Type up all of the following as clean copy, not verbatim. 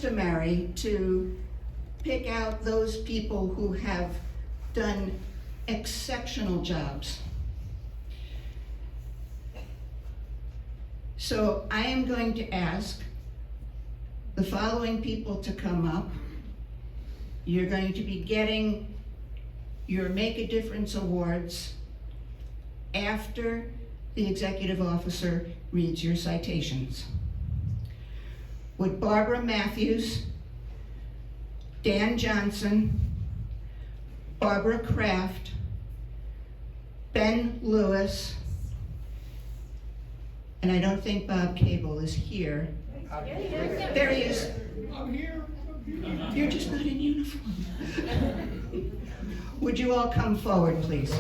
customary to pick out those people who have done exceptional jobs. So I am going to ask the following people to come up. You're going to be getting your Make a Difference awards after the executive officer reads your citations. Would Barbara Matthews, Dan Johnson, Barbara Kraft, Ben Lewis, and I don't think Bob Cable is here. There he is. I'm here. You're just not in uniform. Would you all come forward, please?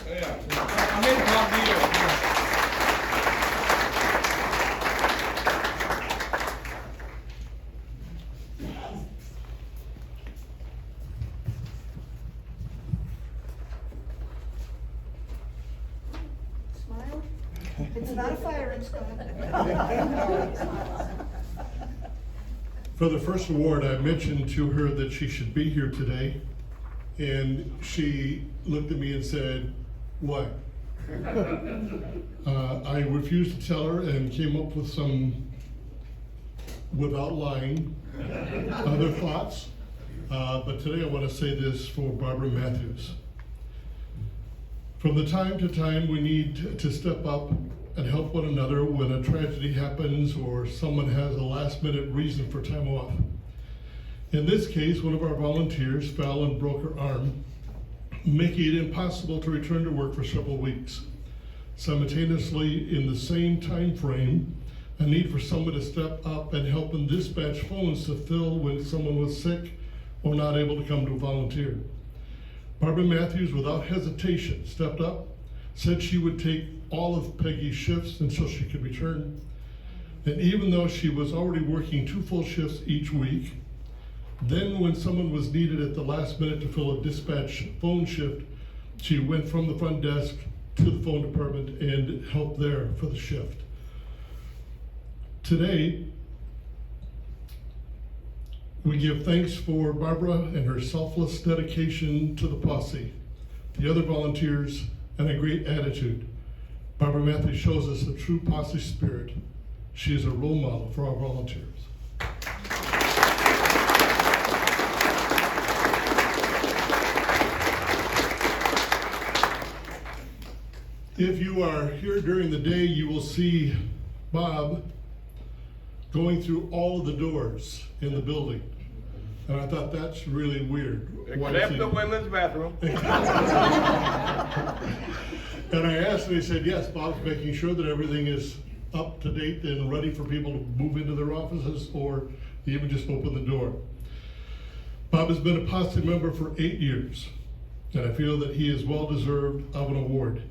Yeah. I'm in Bob. Smile. It's not a firing squad. For the first award, I mentioned to her that she should be here today, and she looked at me and said, "What?" I refused to tell her and came up with some, without lying, other thoughts. But today I want to say this for Barbara Matthews. From the time to time, we need to step up and help one another when a tragedy happens or someone has a last-minute reason for time off. In this case, one of our volunteers fell and broke her arm, making it impossible to return to work for several weeks. Simultaneously, in the same time frame, a need for someone to step up and help and dispatch phones to fill when someone was sick or not able to come to volunteer. Barbara Matthews, without hesitation, stepped up, said she would take all of Peggy's shifts until she could return. And even though she was already working 2 full shifts each week, then when someone was needed at the last minute to fill a dispatch phone shift, she went from the front desk to the phone department and helped there for the shift. Today, we give thanks for Barbara and her selfless dedication to the posse, the other volunteers, and a great attitude. Barbara Matthews shows us the true posse spirit. She is a role model for our volunteers. If you are here during the day, you will see Bob going through all of the doors in the building. And I thought that's really weird. Except the women's bathroom. And I asked him, he said, yes, Bob's making sure that everything is up to date and ready for people to move into their offices or even just open the door. Bob has been a posse member for 8 years, and I feel that he is well deserved of an award.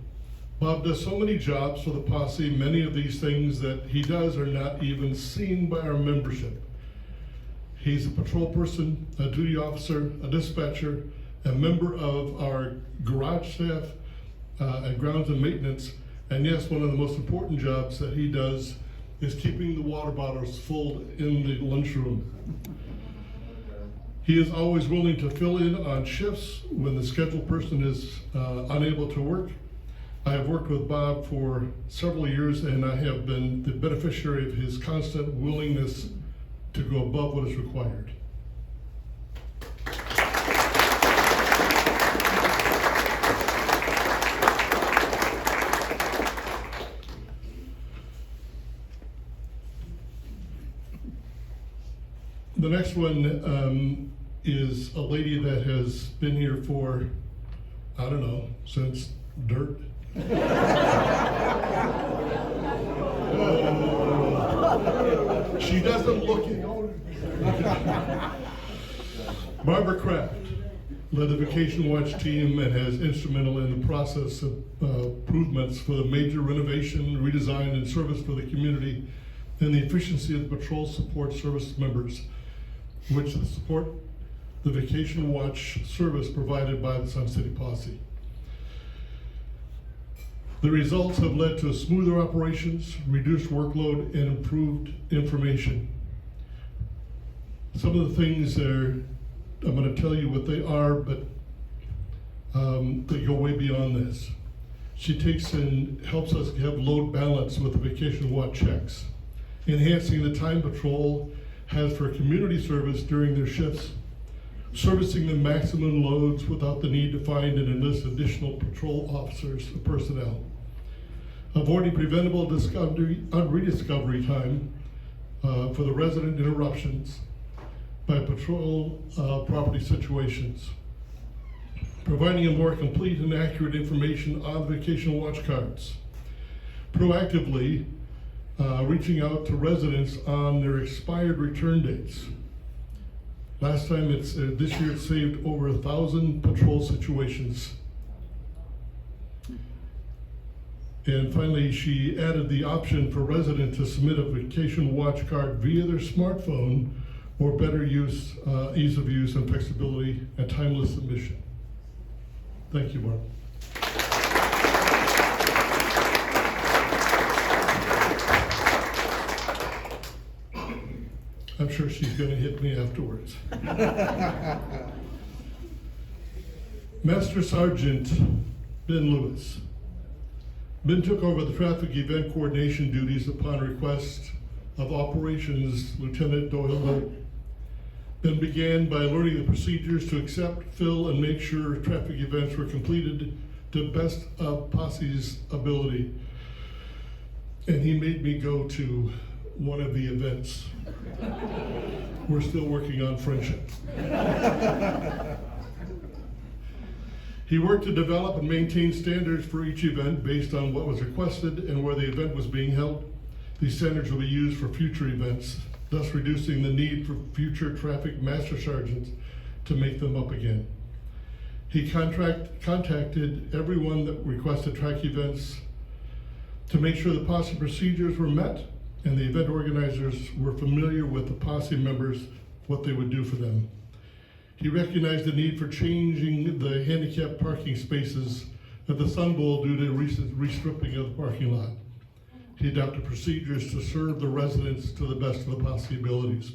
Bob does so many jobs for the posse. Many of these things that he does are not even seen by our membership. He's a patrol person, a duty officer, a dispatcher, a member of our garage staff, and grounds and maintenance. And yes, one of the most important jobs that he does is keeping the water bottles full in the lunchroom. He is always willing to fill in on shifts when the scheduled person is unable to work. I have worked with Bob for several years, and I have been the beneficiary of his constant willingness to go above what is required. The next one is a lady that has been here for, I don't know, since dirt. She doesn't look it. Barbara Kraft led the Vacation Watch team and has instrumental in the process of improvements for the major renovation, redesign, and service for the community and the efficiency of the patrol support service members, which support the Vacation Watch service provided by the Sun City Posse. The results have led to smoother operations, reduced workload, and improved information. Some of the things I'm going to tell you what they are, but they go way beyond this. She takes and helps us have load balance with the vacation watch checks, enhancing the time patrol has for community service during their shifts, servicing the maximum loads without the need to find and enlist additional patrol officers or personnel, avoiding preventable rediscovery time for the resident interruptions by patrol property situations, providing a more complete and accurate information on vacation watch cards, proactively reaching out to residents on their expired return dates. Last time this year it saved over 1,000 patrol situations. And finally, she added the option for residents to submit a vacation watch card via their smartphone, or better use, ease of use and flexibility and timeless submission. Thank you, Barb. I'm sure she's gonna hit me afterwards. Master Sergeant Ben Lewis. Ben took over the traffic event coordination duties upon request of Operations Lieutenant Doyle Lowe. Ben began by learning the procedures to accept, fill, and make sure traffic events were completed to best of Posse's ability. And he made me go to one of the events. We're still working on friendship. He worked to develop and maintain standards for each event based on what was requested and where the event was being held. These standards will be used for future events, thus reducing the need for future traffic master sergeants to make them up again. He contacted everyone that requested track events to make sure the posse procedures were met and the event organizers were familiar with the posse members, what they would do for them. He recognized the need for changing the handicapped parking spaces at the Sun Bowl due to recent restripping of the parking lot. He adopted procedures to serve the residents to the best of the posse abilities.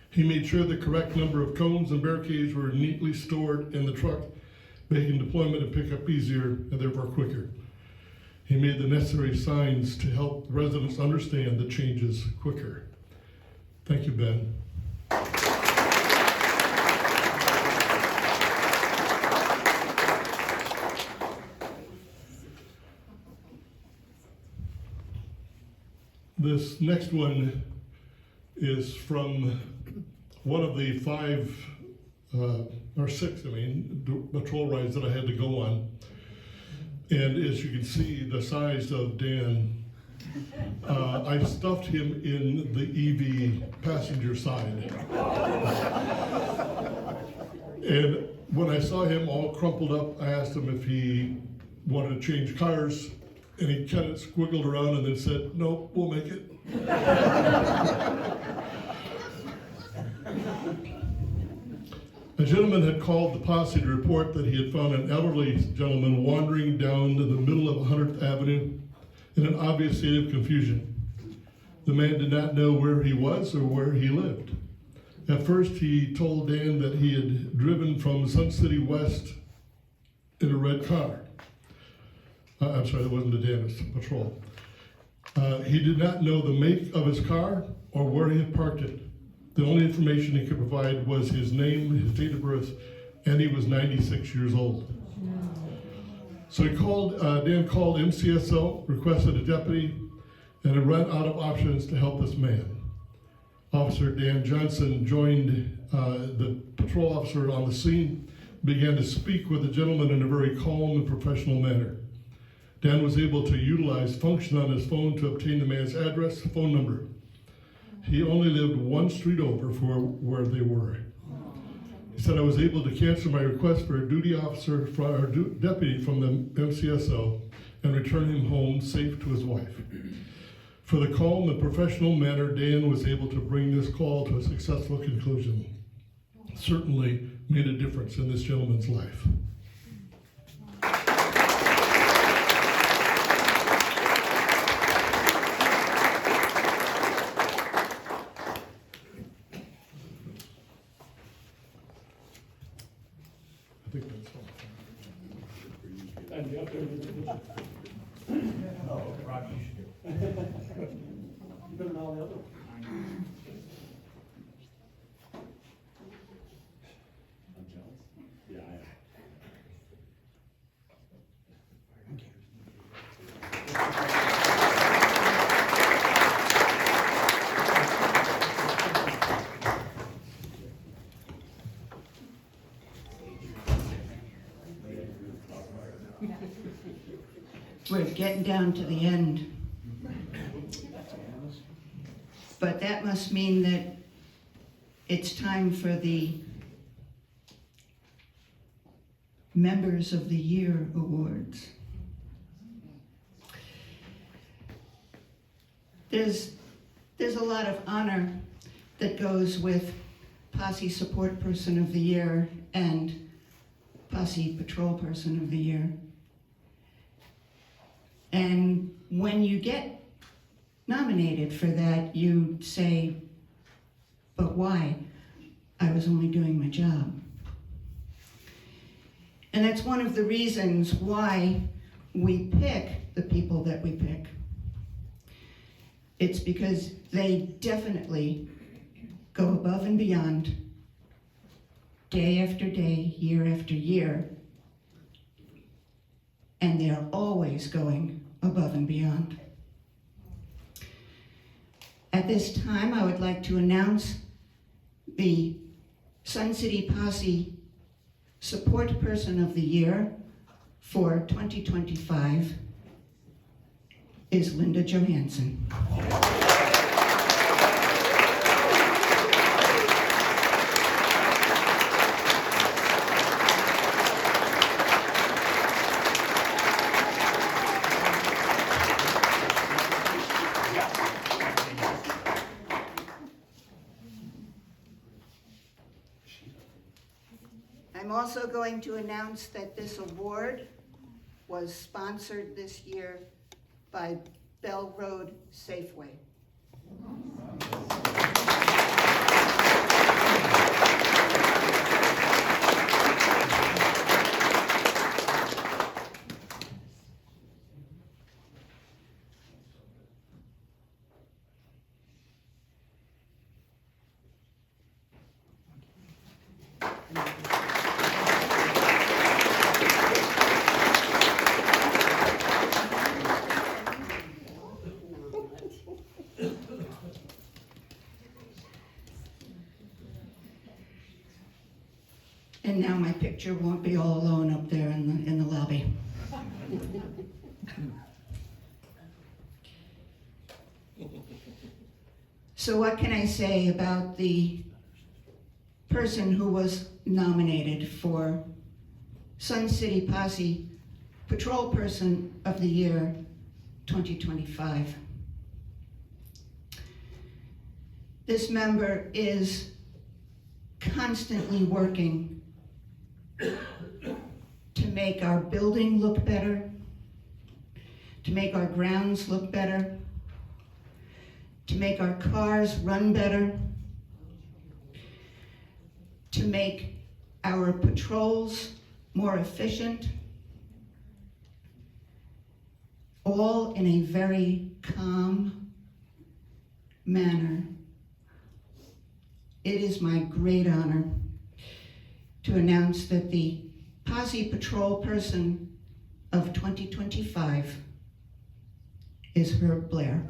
He made sure the correct number of cones and barricades were neatly stored in the truck, making deployment and pickup easier and therefore quicker. He made the necessary signs to help residents understand the changes quicker. Thank you, Ben. This next one is from one of the six patrol rides that I had to go on. And as you can see, the size of Dan, I stuffed him in the EV passenger side. And when I saw him all crumpled up, I asked him if he wanted to change cars, and he kind of squiggled around and then said, "Nope, we'll make it." A gentleman had called the posse to report that he had found an elderly gentleman wandering down to the middle of 100th Avenue in an obvious state of confusion. The man did not know where he was or where he lived. At first, he told Dan that he had driven from Sun City West in a red car. I'm sorry, that wasn't the Dan, it was the patrol. He did not know the make of his car or where he had parked it. The only information he could provide was his name, his date of birth, and he was 96 years old. So Dan called MCSO, requested a deputy, and had run out of options to help this man. Officer Dan Johnson joined the patrol officer on the scene, began to speak with the gentleman in a very calm and professional manner. Dan was able to utilize function on his phone to obtain the man's address, phone number. He only lived one street over for where they were. He said, "I was able to cancel my request for a deputy from the MCSO and return him home safe to his wife." For the calm and professional manner, Dan was able to bring this call to a successful conclusion. Certainly made a difference in this gentleman's life. And the other. Oh, Rocky. You better know the other one. I'm jealous. Yeah, I am. We're getting down to the end. But that must mean that it's time for the Members of the Year Awards. There's a lot of honor that goes with Posse Support Person of the Year and Posse Patrol Person of the Year. And when you get nominated for that, you say, but why? I was only doing my job. And that's one of the reasons why we pick the people that we pick. It's because they definitely go above and beyond day after day, year after year, and they are always going above and beyond. At this time, I would like to announce the Sun City Posse Support Person of the Year for 2025 is Linda Johansson. I'm also going to announce that this award was sponsored this year by Bell Road Safeway. And now my picture won't be all alone up there in the lobby. So what can I say about the person who was nominated for Sun City Posse Patrol Person of the Year 2025? This member is constantly working to make our building look better, to make our grounds look better, to make our cars run better, to make our patrols more efficient, all in a very calm manner. It is my great honor to announce that the Posse Patrol Person of 2025 is Herb Blair.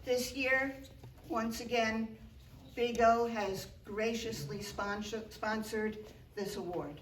This year, once again, Big O has graciously sponsored this award.